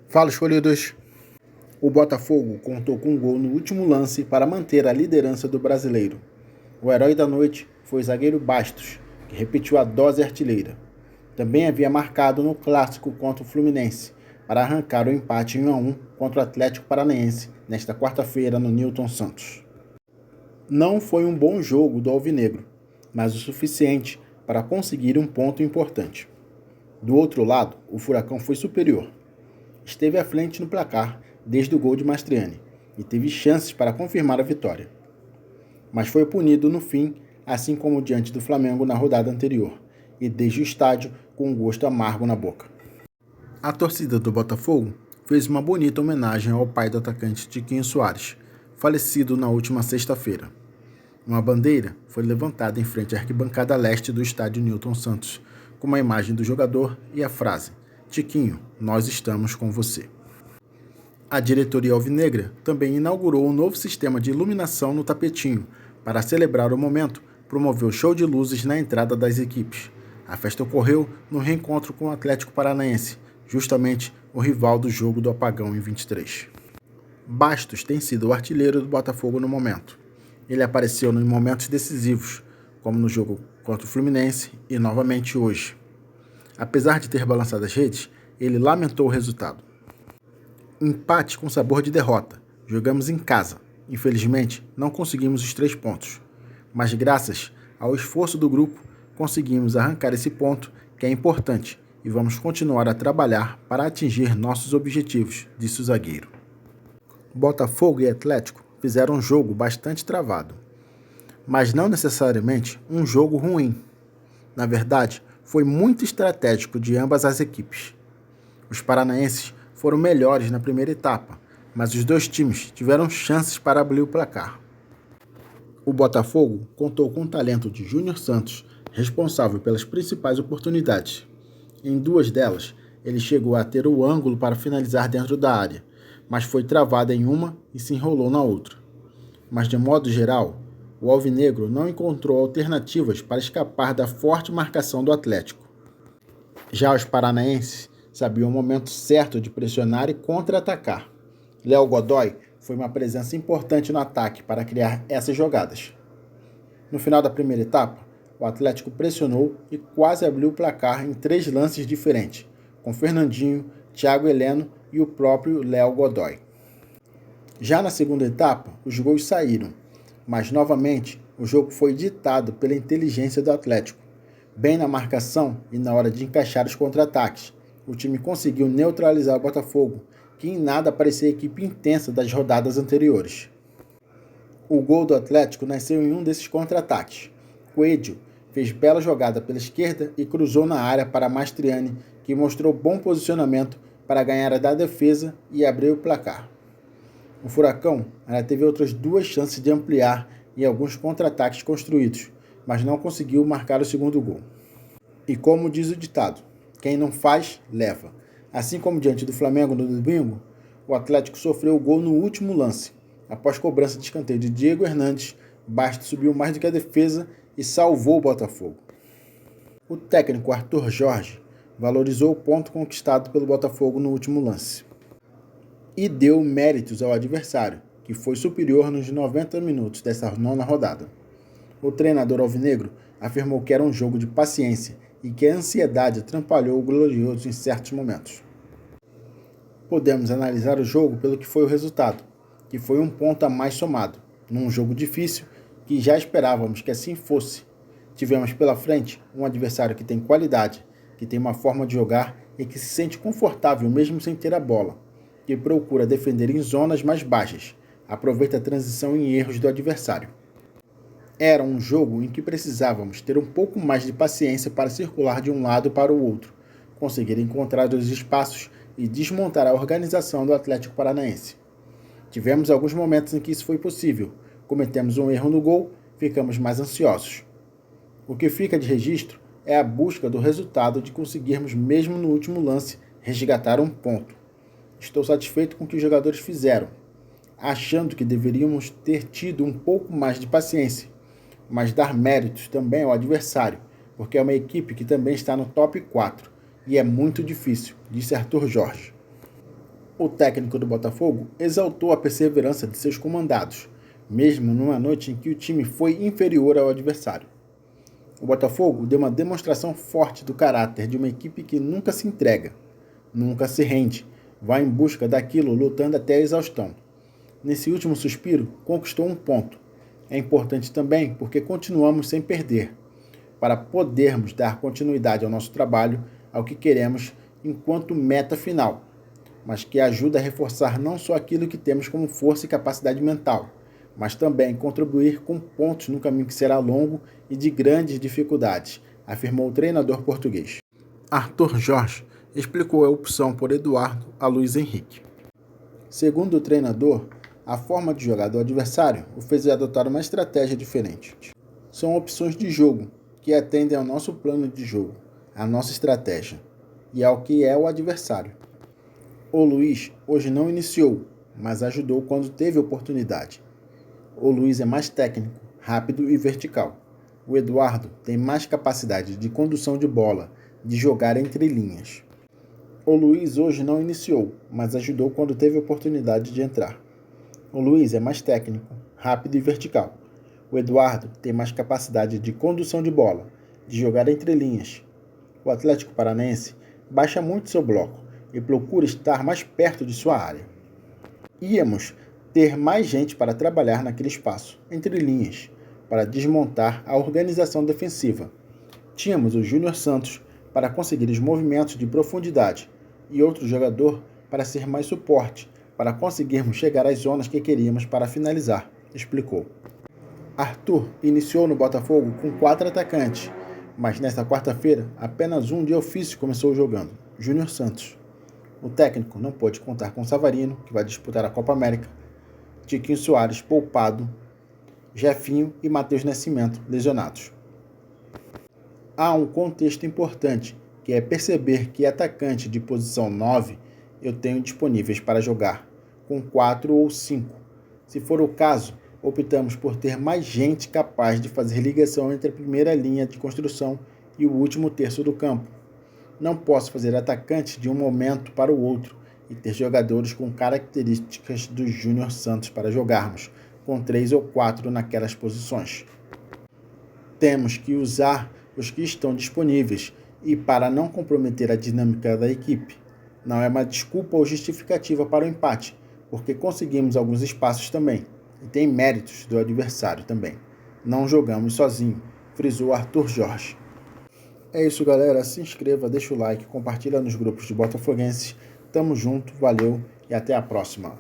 Fala, escolhidos! O Botafogo contou com um gol no último lance para manter a liderança do brasileiro. O herói da noite foi o zagueiro Bastos, que repetiu a dose artilheira. Também havia marcado no clássico contra o Fluminense, para arrancar o empate em 1-1 contra o Atlético Paranaense nesta quarta-feira no Newton Santos. Não foi um bom jogo do Alvinegro, mas o suficiente para conseguir um ponto importante. Do outro lado, o Furacão foi superior. Esteve à frente no placar desde o gol de Mastriani e teve chances para confirmar a vitória. Mas foi punido no fim, assim como diante do Flamengo na rodada anterior, e desde o estádio com um gosto amargo na boca. A torcida do Botafogo fez uma bonita homenagem ao pai do atacante Tiquinho Soares, falecido na última sexta-feira. Uma bandeira foi levantada em frente à arquibancada leste do estádio Newton Santos, com uma imagem do jogador e a frase: "Tiquinho, nós estamos com você". A diretoria alvinegra também inaugurou um novo sistema de iluminação no tapetinho. Para celebrar o momento, promoveu show de luzes na entrada das equipes. A festa ocorreu no reencontro com o Atlético Paranaense, justamente o rival do jogo do apagão em 23. Bastos tem sido o artilheiro do Botafogo no momento. Ele apareceu em momentos decisivos, como no jogo contra o Fluminense e novamente hoje. Apesar de ter balançado as redes, ele lamentou o resultado. Empate com sabor de derrota. Jogamos em casa. Infelizmente, não conseguimos os 3 pontos. Mas graças ao esforço do grupo, conseguimos arrancar esse ponto que é importante e vamos continuar a trabalhar para atingir nossos objetivos, disse o zagueiro. Botafogo e Atlético fizeram um jogo bastante travado, mas não necessariamente um jogo ruim. Na verdade, foi muito estratégico de ambas as equipes. Os paranaenses foram melhores na primeira etapa, mas os dois times tiveram chances para abrir o placar. O Botafogo contou com o talento de Júnior Santos, responsável pelas principais oportunidades. Em 2 delas, ele chegou a ter o ângulo para finalizar dentro da área, mas foi travado em uma e se enrolou na outra. Mas de modo geral, o alvinegro não encontrou alternativas para escapar da forte marcação do Atlético. Já os paranaenses sabiam o momento certo de pressionar e contra-atacar. Léo Godoy foi uma presença importante no ataque para criar essas jogadas. No final da primeira etapa, o Atlético pressionou e quase abriu o placar em 3 lances diferentes, com Fernandinho, Thiago Heleno e o próprio Léo Godoy. Já na segunda etapa, os gols saíram, mas novamente o jogo foi ditado pela inteligência do Atlético. Bem na marcação e na hora de encaixar os contra-ataques, o time conseguiu neutralizar o Botafogo, que em nada parecia a equipe intensa das rodadas anteriores. O gol do Atlético nasceu em um desses contra-ataques. Coelho fez bela jogada pela esquerda e cruzou na área para Mastriani, que mostrou bom posicionamento para ganhar da defesa e abrir o placar. O Furacão ainda teve outras 2 chances de ampliar em alguns contra-ataques construídos, mas não conseguiu marcar o segundo gol. E como diz o ditado, quem não faz, leva. Assim como diante do Flamengo no domingo, o Atlético sofreu o gol no último lance. Após cobrança de escanteio de Diego Hernandes, Bastos subiu mais do que a defesa e salvou o Botafogo. O técnico Arthur Jorge valorizou o ponto conquistado pelo Botafogo no último lance e deu méritos ao adversário, que foi superior nos 90 minutos dessa 9ª rodada. O treinador alvinegro afirmou que era um jogo de paciência e que a ansiedade atrapalhou o glorioso em certos momentos. Podemos analisar o jogo pelo que foi o resultado, que foi um ponto a mais somado, num jogo difícil que já esperávamos que assim fosse. Tivemos pela frente um adversário que tem qualidade, que tem uma forma de jogar e que se sente confortável mesmo sem ter a bola, que procura defender em zonas mais baixas, aproveita a transição em erros do adversário. Era um jogo em que precisávamos ter um pouco mais de paciência para circular de um lado para o outro, conseguir encontrar os espaços e desmontar a organização do Atlético Paranaense. Tivemos alguns momentos em que isso foi possível, cometemos um erro no gol, ficamos mais ansiosos. O que fica de registro é a busca do resultado de conseguirmos, mesmo no último lance, resgatar um ponto. Estou satisfeito com o que os jogadores fizeram, achando que deveríamos ter tido um pouco mais de paciência, mas dar méritos também ao adversário, porque é uma equipe que também está no top 4 e é muito difícil, disse Arthur Jorge. O técnico do Botafogo exaltou a perseverança de seus comandados, mesmo numa noite em que o time foi inferior ao adversário. O Botafogo deu uma demonstração forte do caráter de uma equipe que nunca se entrega, nunca se rende, vai em busca daquilo lutando até a exaustão. Nesse último suspiro, conquistou um ponto. É importante também porque continuamos sem perder, para podermos dar continuidade ao nosso trabalho, ao que queremos enquanto meta final, mas que ajuda a reforçar não só aquilo que temos como força e capacidade mental, mas também contribuir com pontos no caminho que será longo e de grandes dificuldades, afirmou o treinador português. Arthur Jorge explicou a opção por Eduardo a Luiz Henrique. Segundo o treinador, a forma de jogar do adversário o fez adotar uma estratégia diferente. São opções de jogo que atendem ao nosso plano de jogo, à nossa estratégia e ao que é o adversário. O Luiz hoje não iniciou, mas ajudou quando teve oportunidade. O Luiz é mais técnico, rápido e vertical. O Eduardo tem mais capacidade de condução de bola, de jogar entre linhas. O Luiz hoje não iniciou, mas ajudou quando teve oportunidade de entrar. O Luiz é mais técnico, rápido e vertical. O Eduardo tem mais capacidade de condução de bola, de jogar entre linhas. O Atlético Paranaense baixa muito seu bloco e procura estar mais perto de sua área. Íamos ter mais gente para trabalhar naquele espaço, entre linhas, para desmontar a organização defensiva. Tínhamos o Júnior Santos para conseguir os movimentos de profundidade e outro jogador para ser mais suporte, para conseguirmos chegar às zonas que queríamos para finalizar, explicou. Arthur iniciou no Botafogo com 4 atacantes, mas nesta quarta-feira apenas um de ofício começou jogando, Júnior Santos. O técnico não pôde contar com Savarino, que vai disputar a Copa América, Tiquinho Soares poupado, Jefinho e Matheus Nascimento lesionados. Há um contexto importante, que é perceber que atacante de posição 9 eu tenho disponíveis para jogar, com 4 ou 5. Se for o caso, optamos por ter mais gente capaz de fazer ligação entre a primeira linha de construção e o último terço do campo. Não posso fazer atacantes de um momento para o outro e ter jogadores com características do Júnior Santos para jogarmos, com 3 ou 4 naquelas posições. Temos que usar os que estão disponíveis e para não comprometer a dinâmica da equipe. Não é uma desculpa ou justificativa para o empate, porque conseguimos alguns espaços também. E tem méritos do adversário também. Não jogamos sozinho, frisou Arthur Jorge. É isso, galera. Se inscreva, deixa o like, compartilha nos grupos de botafoguenses. Tamo junto, valeu e até a próxima.